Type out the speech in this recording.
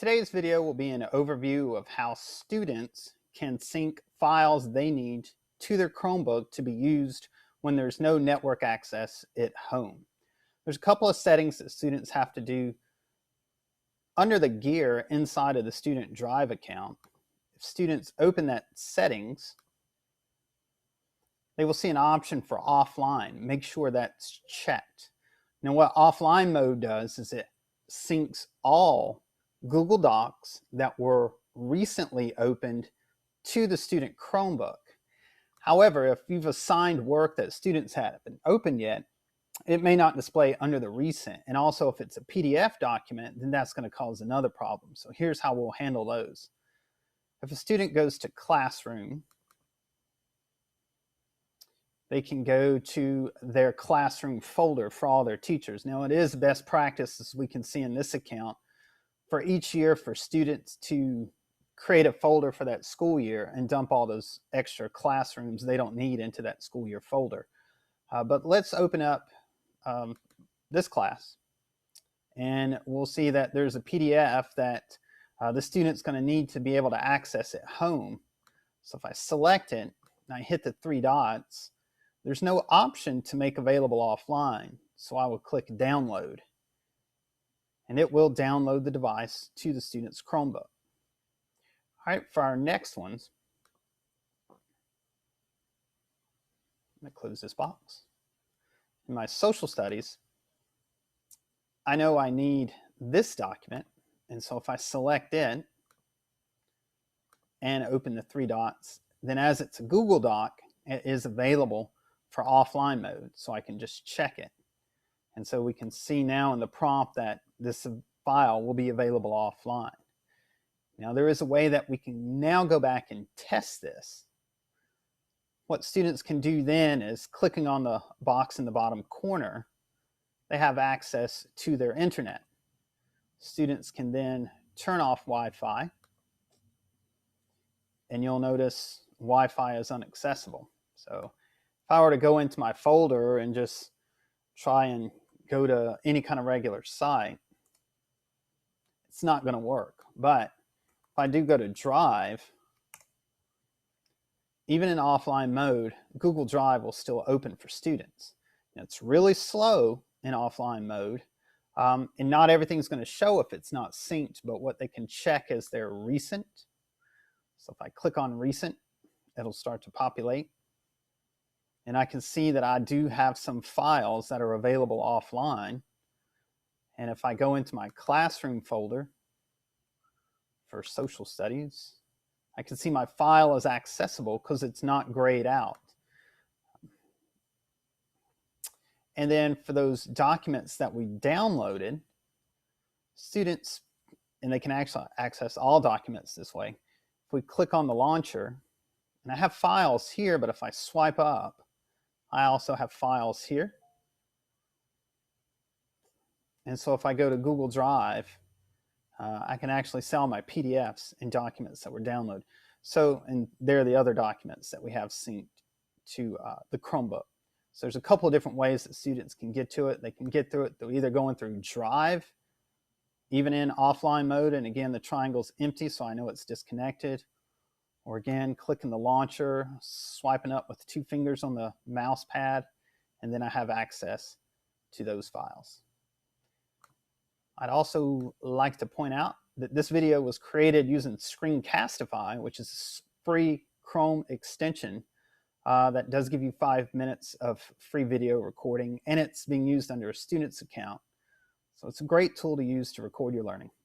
Today's video will be an overview of how students can sync files they need to their Chromebook to be used when there's no network access at home. There's a couple of settings that students have to do under the gear inside of the Student Drive account. If students open that settings, they will see an option for offline. Make sure that's checked. Now, what offline mode does is it syncs all Google Docs that were recently opened to the student Chromebook. However, if you've assigned work that students haven't opened yet, it may not display under the recent. And also, if it's a PDF document, then that's going to cause another problem. So here's how we'll handle those. If a student goes to Classroom, they can go to their Classroom folder for all their teachers. Now, it is best practice, as we can see in this account, for each year for students to create a folder for that school year and dump all those extra classrooms they don't need into that school year folder. But let's open up this class, and we'll see that there's a PDF that the student's going to need to be able to access at home. So if I select it and I hit the three dots, there's no option to make available offline. So I will click download, and it will download the device to the student's Chromebook. All right, for our next ones, I'm going to close this box. In my social studies, I know I need this document, and so if I select it and open the three dots, then as it's a Google Doc, it is available for offline mode, so I can just check it. And so we can see now in the prompt that this file will be available offline. Now, there is a way that we can now go back and test this. What students can do then is, clicking on the box in the bottom corner, they have access to their internet. Students can then turn off Wi-Fi, and you'll notice Wi-Fi is inaccessible. So if I were to go into my folder and just try and go to any kind of regular site, it's not going to work. But if I do go to Drive, even in offline mode, Google Drive will still open for students. Now, it's really slow in offline mode, and not everything's going to show if it's not synced, but what they can check is their recent. So if I click on recent, it'll start to populate. And I can see that I do have some files that are available offline. And if I go into my Classroom folder for social studies, I can see my file is accessible because it's not grayed out. And then for those documents that we downloaded, students, and they can actually access all documents this way. If we click on the launcher, and I have files here, but if I swipe up, I also have files here. And so if I go to Google Drive, I can actually see all my PDFs and documents that were downloaded. So, and there are the other documents that we have synced to the Chromebook. So there's a couple of different ways that students can get to it. They can get through it through either going through Drive, even in offline mode, and again, the triangle's empty, so I know it's disconnected. Or again, clicking the launcher, swiping up with 2 fingers on the mouse pad, and then I have access to those files. I'd also like to point out that this video was created using Screencastify, which is a free Chrome extension that does give you 5 minutes of free video recording, and it's being used under a student's account. So it's a great tool to use to record your learning.